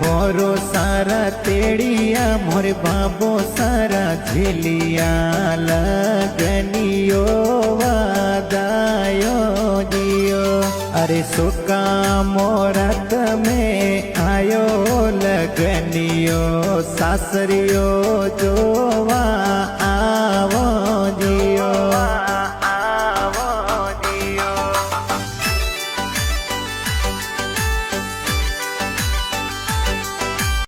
होरो सारा तेड़िया मोर बाबो सारा झेलिया लगनियो वादायो जियो। अरे सुका मोरत में आयो लगनियो सासरियो जोवा